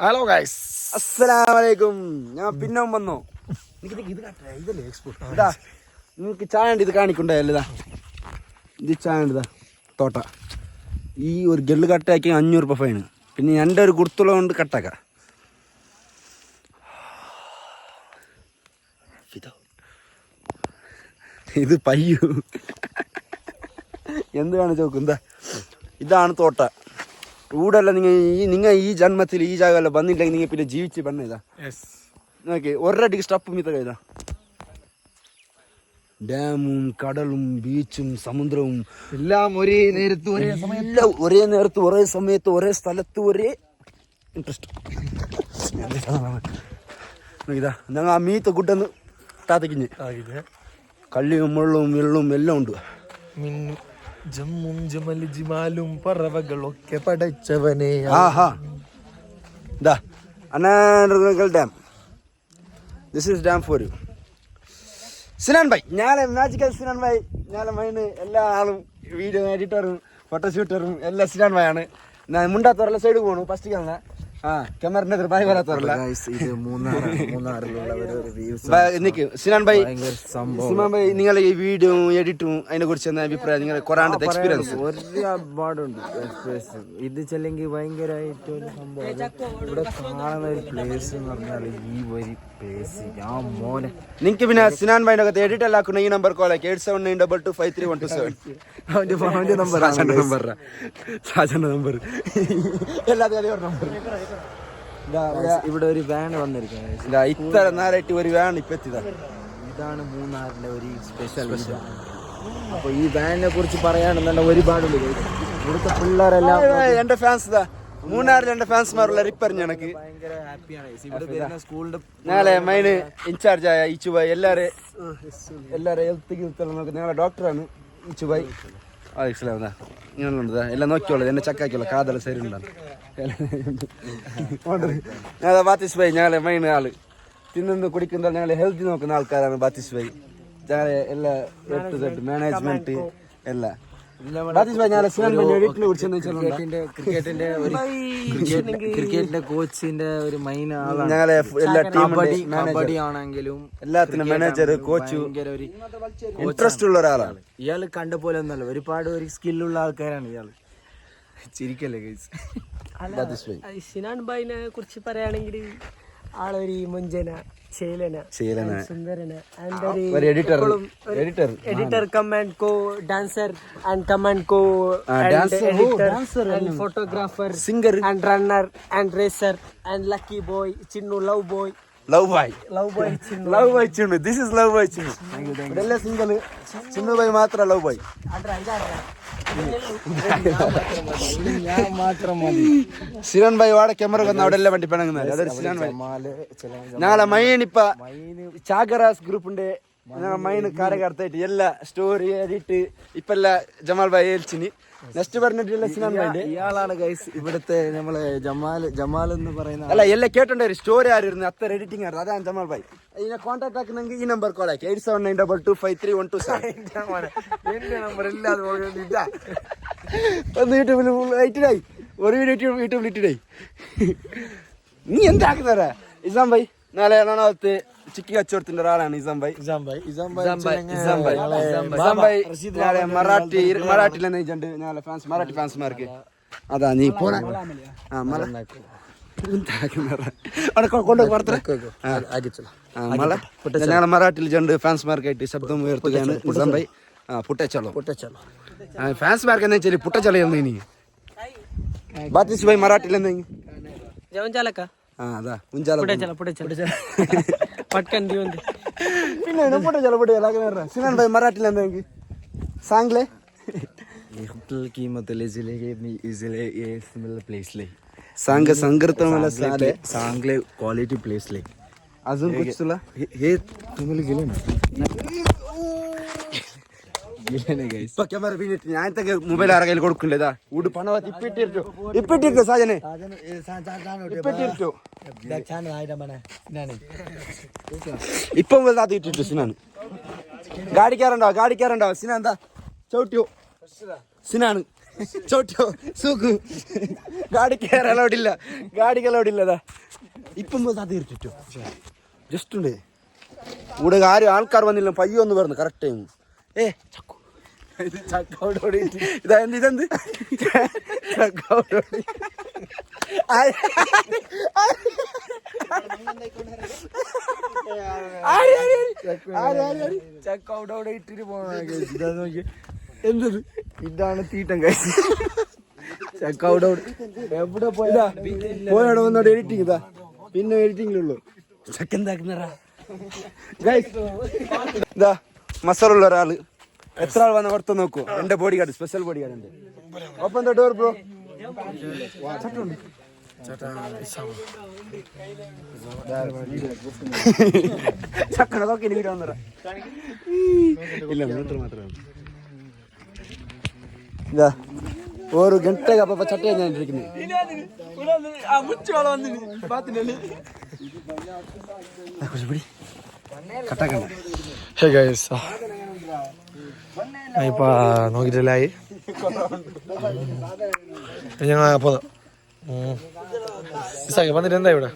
Hello guys, അസ്സലാമലൈക്കും. ഞാൻ പിന്നെ വന്നോ. ഇതല്ലേ എക്സ്പോർട്ട്. ഇതാ നിങ്ങൾക്ക് ചായ ഇത് കാണിക്കണ്ടായല്ലോ. ഇതാ ഇത് ചായ ഇതാ തോട്ട. ഈ ഒരു ഗെല്ല് കട്ടാക്കി 500 രൂപ ഫൈന്. പിന്നെ എൻ്റെ ഒരു കുർത്തുള്ള കൊണ്ട് കട്ടാക്കാം. ഇത് പയ്യു എന്ത് കാണിച്ചു നോക്കും. എന്താ ഇതാണ് തോട്ട. ഇവിടെല്ല നിങ്ങൾ ഈ ജന്മത്തിൽ ഈ ജാഗല്ല വന്നില്ലെങ്കിൽ നിങ്ങൾ പിന്നെ ജീവിച്ച് പണ ഇതാ നോക്കി ഒരടിക്ക് സ്റ്റപ്പും ഇത്ര ഇതാ. ഡാമും കടലും ബീച്ചും സമുദ്രവും എല്ലാം ഒരേ നേരത്ത് ഒരേ സമയത്ത് ഒരേ സ്ഥലത്ത് ഒരേ ഇൻട്രസ്റ്റ്. ഇതാ ഞങ്ങൾ ആ മീത്ത കൂട്ടെന്ന് താത്തക്കിഞ്ഞ് കള്ളിയും മുള്ളും വെള്ളവും എല്ലാം ഉണ്ട്. ജമ്മും ജമൽ ജിമാലും പറവകളൊക്കെ പടച്ചവനെ. ആഹാ ഇതാ അനാനകൾ dam. This is dam for you. Sinan bhai ഞാനെ മാജിക്കൽ സിനാൻ ഭായ് ഞാനെ മൈന് എല്ലാ ആളും വീഡിയോ എഡിറ്ററും ഫോട്ടോഷൂട്ടറും എല്ലാം സിനാൻ ഭായാണ്. ഞാൻ മുണ്ടാത്തോറല്ല സൈഡ് പോണു ഫസ്റ്റ് കാണാൻ. ക്യാമറിന്റെ എതിർ ഭായ് വരാത്തോറല്ല. സിനാൻ ഭായ് സിനാൻ ഭായ് നിങ്ങളെ ഈ വീഡിയോ എഡിറ്റും അതിനെ കുറിച്ച് എന്താ അഭിപ്രായം? നിങ്ങളെ കൊറേ എക്സ്പീരിയൻസ് ഒരുപാടുണ്ട് എക്സ്പീരിയൻസ്. ഇത് ചെല്ലെങ്കിൽ ഭയങ്കരമായിട്ട് ഒരു സംഭവം. ഇവിടെ കാണുന്ന ഒരു പ്ലേസ് എന്ന് പറഞ്ഞാൽ ഈ ഒരു പ്ലേസ് ആ മോനെ. നിങ്ങൾക്ക് പിന്നെ സിനാൻ ഭായിന്റെ അകത്ത് എഡിറ്റ് എല്ലാം ആക്കുന്ന ഈ നമ്പർ കോൾ 8792253127. അവന്റെ നമ്പർ സാജന്റെ നമ്പർ എല്ലാത്തിനും നമ്പർ. ഇവിടെ ഒരു വാൻ വന്നിരിക്കുന്നത്. ഇത്ര നേരമായിട്ട് ഒരു വാൻ ഇപ്പൊ എത്തിയതാ. ഇതാണ് മൂന്നാറിന്റെ ഒരു സ്പെഷ്യൽ. അപ്പൊ ഈ വാനിനെ കുറിച്ച് പറയാണെന്നുണ്ടെങ്കിൽ ഒരുപാടുണ്ട്. ഇവിടുത്തെ പിള്ളേരെല്ലാം എന്റെ ഫാൻസ് ഇതാ മൂന്നാറിൽ എന്റെ ഫാൻസ്മാരുള്ള റിപ്പറിഞ്ഞ എനിക്ക് ഭയങ്കര ഹാപ്പിയാണ്. ഇവിടെ സ്കൂളിന്റെ ഞങ്ങളെ മൈന് ഇൻചാർജ് ആയ ഇച്ചുബായ് എല്ലാരെ ഹെൽത്ത് നോക്കുന്നത് ഞങ്ങളെ ഡോക്ടറാണ് ഇച്ചുബായ്. ഇങ്ങനെയുള്ളതാ എല്ലാം നോക്കിയോളൂ. എന്നെ ചക്കാക്കിയോളൂ. കാതല സൈഡുണ്ടാണ് ഞങ്ങളെ ബാത്തിസ് ഭായ് ഞങ്ങളെ മൈൻ ആള് തിന്നു കുടിക്കുന്ന ഞങ്ങളെ ഹെൽത്ത് നോക്കുന്ന ആൾക്കാരാണ് ബാത്തിസ് ഭായ്. ഞങ്ങളെ എല്ലാ മാനേജ്മെന്റ് എല്ലാം ക്രിക്കറ്റിന്റെ കോച്ചിന്റെ ഒരു മെയിൻ ആളാണ്. ഞങ്ങളെ എല്ലാ കബഡി ആണെങ്കിലും എല്ലാത്തിനും മാനേജർ കോച്ച് ഇൻട്രസ്റ്റ് ഉള്ള ഒരാളാണ്. ഇയാള് കണ്ട പോലെ ഒന്നല്ല, ഒരുപാട് ഒരു സ്കില്ലുള്ള ആൾക്കാരാണ് ഇയാള്. ചിരിക്കല്ലേ ഗൈസ്. സിനാൻ ഭായിനെ കുറിച്ച് പറയുകയാണെങ്കിൽ ആളൊരു മുഞ്ചന സുന്ദരന editor command co dancer and command co editor and photographer singer and runner and racer and lucky boy Chinnu love boy Chinnu. This is love boy Chinnu. ഇതെല്ലാം സിംഗിൾ. ചിന്നു ബോയ് മാത്രം ലവ് ബോയ്. സിനാൻ ഭായ് വാടെ ക്യാമറ വന്ന് അവിടെ എല്ലാം വണ്ടി പണങ്ങുന്നത്. അതൊരു സിനാൻ ഭായ്. ഞങ്ങളെ മൈനിപ്പ ചാഗറാസ് ഗ്രൂപ്പിന്റെ മൈന് കാര്യകർത്തായിട്ട് എല്ലാ സ്റ്റോറി എഡിറ്റ് ഇപ്പല്ല ജമാൽ ഭായ് ഏൽച്ചിന്. നെക്സ്റ്റ് പറഞ്ഞിട്ടില്ല സിനാൻ ഭായിന്റെ ഇയാളാണ് ഗൈസ് ഇവിടുത്തെ നമ്മളെ ജമാൽ എന്ന് പറയുന്ന. അല്ല എല്ലാം കേട്ടോണ്ടേ സ്റ്റോറി ആയിരുന്നു അത്ര എഡിറ്റിംഗ് ആയിരുന്നു. അതാണ് ജമാൽ ഭായ്. ഇതിനെ കോൺടാക്ട് ആക്കുന്നെങ്കിൽ ഈ നമ്പർ കോൾ ആക്കി 8792253127. എന്റെ നമ്പർ ഇല്ലാതെ ഒന്ന് യൂട്യൂബിൽ ഇട്ടിടായി ഒരു വീഡിയോ യൂട്യൂബിൽ ഇട്ടിടായി. നീ എന്താക്കുന്നറ ഇസാം ഭായ് നാളെ എറണാകുളത്ത് ചിക്കി കച്ചവടത്തിന്റെ ഒരാളാണ് ഇസാം ഭായ്. മറാഠിയിലെ നെയ്ജുണ്ട് ഞങ്ങളെ ഫാൻസ് മറാഠി ഫാൻസ്മാർക്ക്. അതാ നീ പോണ ഞങ്ങളെ മറാഠിയിൽ ജണ്ട് ഫാൻസ്മാർക്കായിട്ട് ശബ്ദം ഉയർത്തുകയാണ് ഇസാം ഭായ്. പുട്ടച്ചളോ ഫാൻസ്മാർക്ക് എന്താ വെച്ചാൽ പുട്ടച്ചളയെന്ന് ഇനി ബാത്തിസ് ഭായ് മറാഠിയിൽ എന്തെങ്കിലും പിന്നെ സിനാൻ ഭായ് മറാഠിയിൽ എന്തെങ്കിൽ സാംഗ്ലേ सांग संगरत मला साले चांगले क्वालिटी प्लेस ले. अजून कुछ तुला हे तुम्हाला गेले ना गेले नाही गाइस. कॅमेरा बिन ഞാൻ തക മൊബൈൽ ആർകയിൽ കൊടുക്കില്ലതാ ഊട് പണവത്തി ഇപ്പിട്ടിട്ടോ സാജനെ ഇപ്പിട്ടിട്ടോ ചാൻ ആയിരം മന നാനി ഇപ്പം വല്ലാതെ ഇട്ടിട്ട് സിനാൻ ഗാഡിക്കാറുണ്ടോ സിനാൻ എന്താ ചവിട്ടിയോ സിനാൻ ചോട്ടോ സൂക്കു ഗാഡിക്ക് അലൗഡില്ലതാ ഇപ്പം തീർച്ചിട്ടോ ജസ്റ്റ് ഉണ്ട് ഇവിടെ ആരും ആൾക്കാർ വന്നില്ല പയ്യൊന്ന് പറഞ്ഞു കറക്റ്റ് ടൈം ചക്കു ഇത് ചക്കോടോടി ഇതെന്ത് ചക്കോടോടി ചക്കൗടോടെ ഇട്ടിട്ട് പോകണം. എന്തത് ഇതാണ് തീട്ടം കഴിച്ച് ചക്കൗടോട് എവിടെ പോയതാ പോയാടോ വന്നോട് എഡിറ്റിംഗ് ഇതാ പിന്നെ എഡിറ്റിംഗിലുള്ളൂ സെക്കൻഡാക്കുന്നറാ ഇതാ മസാലുള്ള ഒരാള് എത്ര ആൾ വന്ന ഓർത്ത് നോക്കൂ എന്റെ body guard special body guard ഉണ്ട് ഓപ്പൺ ദ ഡോർ ബ്രോ ചക്കട നോക്കി വീട് വന്നറ ಇಲ್ಲ ಮಾತ್ರ ഇതാ ഒരു ഗಂಟೆಗೆ ಅಪ್ಪ ಚಟ್ಟೆ ಇಟ್ಟಿರ್ತೀನಿ ಬಿಡಿ കട്ടാക്കണ്ട ഹേ ഗൈസ് ഇപ്പൊ നോക്കിയിട്ടില്ലായി ഞങ്ങൾ അപ്പൊ വന്നിട്ട് എന്താ ഇവിടെ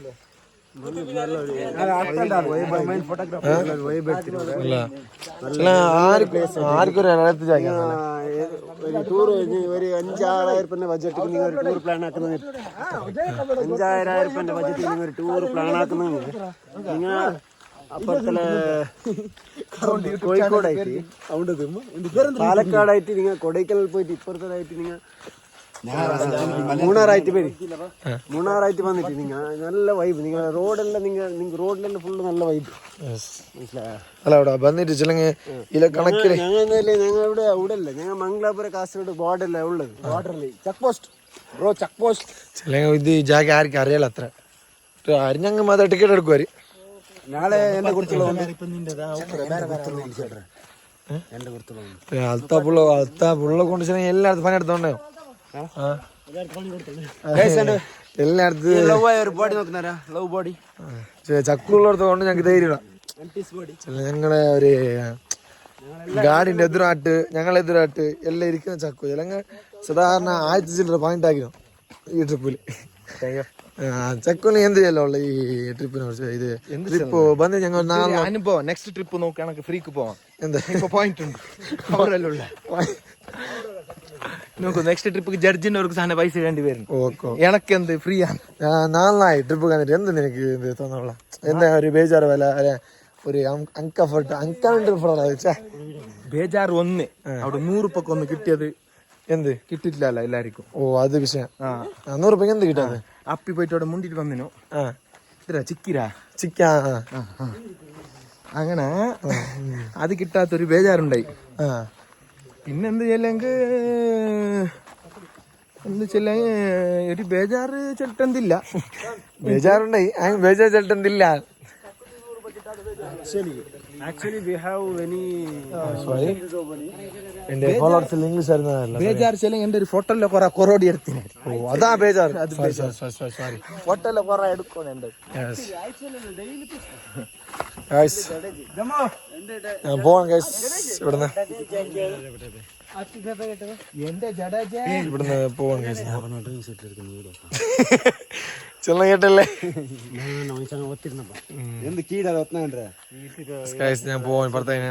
ആർക്കൊരു ടൂർ ഒരു 5,000 ബഡ്ജറ്റ് നിങ്ങൾ ഒരു ടൂർ പ്ലാൻ ആക്കുന്നത് 5,000 ബഡ്ജറ്റ് നിങ്ങൾ ഒരു ടൂർ പ്ലാൻ ആക്കുന്നത് നിങ്ങൾ അപ്പുറത്തുള്ള കോഴിക്കോടായിട്ട് പാലക്കാടായിട്ട് നിങ്ങൾ കൊടൈക്കനാൽ പോയിട്ട് ഇപ്പുറത്തായിട്ട് നിങ്ങൾ മൂന്നാറായിട്ട് വന്നിട്ട് നിങ്ങൾ നല്ല വൈബ് നിങ്ങൾ റോഡിലെല്ലാം ഫുള്ള് നല്ല വൈബ് അല്ല അവിടെ വന്നിട്ട് ചിലങ്ങ് കണക്കില് ഞങ്ങൾ ഇവിടെ അല്ല ഞങ്ങൾ മംഗലാപുരം കാസർഗോഡ് ബോർഡല്ല ഉള്ളത് ബോർഡറിൽ ചെക്ക് പോസ്റ്റ് ചിലങ്ങ് ഇത് ജാഗ ആർക്കും അറിയാലോ അത്ര അരിഞ്ഞങ്ങ് മാത്രം ടിക്കറ്റ് എടുക്കുവാര് നാളെ എന്റെ കുറിച്ചുള്ള അൽത്താ പുള്ള കൊണ്ട് ചിലങ്ങ് എല്ലായിടത്തും പണിയെടുത്തോണ്ടോ എല്ലായിടത്തും ബോഡി നോക്കുന്നാരാ ലവ് ബോഡി ചക്കുള്ളടത്ത് കൊണ്ട് ഞങ്ങൾക്ക് ധൈര്യം ഞങ്ങളെ ഒരു ഗാഡിന്റെ ഞങ്ങളെതിരാട്ട് എല്ലാം ഇരിക്കുന്ന ചക്കു ചിലങ്ങ് സാധാരണ 1000 ചില്ലറ പോയിന്റ് ആക്കിനോ ഈ ട്രിപ്പില് ചക്കുന് എന്ത് ചെയ്യല്ലോ ഉള്ള ഈ ട്രിപ്പിനെ കുറിച്ച് ഇത് ട്രിപ്പ് വന്ന് ഞങ്ങൾ അനുഭവം നെക്സ്റ്റ് ട്രിപ്പ് നോക്കുകയാണെങ്കിൽ ഫ്രീക്ക് പോവാം എന്താ ഇപ്പൊ പോയിന്റ് ഉണ്ട് നോക്കൂ നെക്സ്റ്റ് ട്രിപ്പ് ജഡ്ജിന്റെ ഒരു സാധനം പൈസ വേണ്ടി വരും എനക്ക് എന്ത് ഫ്രീ ആണ് നാളായി ട്രിപ്പ് കണ്ടിട്ട് എന്ത് നിനക്ക് ഇത് തോന്നുള്ള എന്താ ഒരു ബേജാറ് വില ഒരു ബേജാറ് ഒന്ന് അവിടെ 100 രൂപക്ക് ഒന്ന് കിട്ടിയത് എന്ത് കിട്ടിയിട്ടില്ല എല്ലാവർക്കും അത് വിഷയം 100 രൂപ എന്ത് കിട്ടാതെ അപ്പി പോയിട്ട് അവിടെ മുണ്ടിട്ട് വന്നിനോ ചിക്ക അങ്ങനെ അത് കിട്ടാത്തൊരു ബേജാറുണ്ടായി പിന്നെന്ത് ചെയ്യലെങ്കിൽ ഒരു ബേജാറ് ചെലട്ടെന്തില്ല ബേജാറുണ്ടായി ബേജാർ ചെലട്ടെന്തില്ല Actually, we have any. Sorry. എന്റെ ഫോളോവേഴ്സ് ഇംഗ്ലീഷ് ആയിരുന്നല്ല ബേജാർ ചെല്ലെ എന്റെ ഒരു ഫോട്ടോയിലെ കുറെ കൊറോടി എടുത്തിന് അതാ ബേജാർ സോറി ഫോട്ടോയിലെ കുറെ എടുക്കണം എന്റെ ഞാൻ പോവാം ഗൈസ് ഇവിടുന്ന് പോവാം ഗൈസ് ചെല്ല കേട്ടല്ലേ എന്ത് കീടാ ഞാൻ പോവാൻ പുറത്തേക്ക്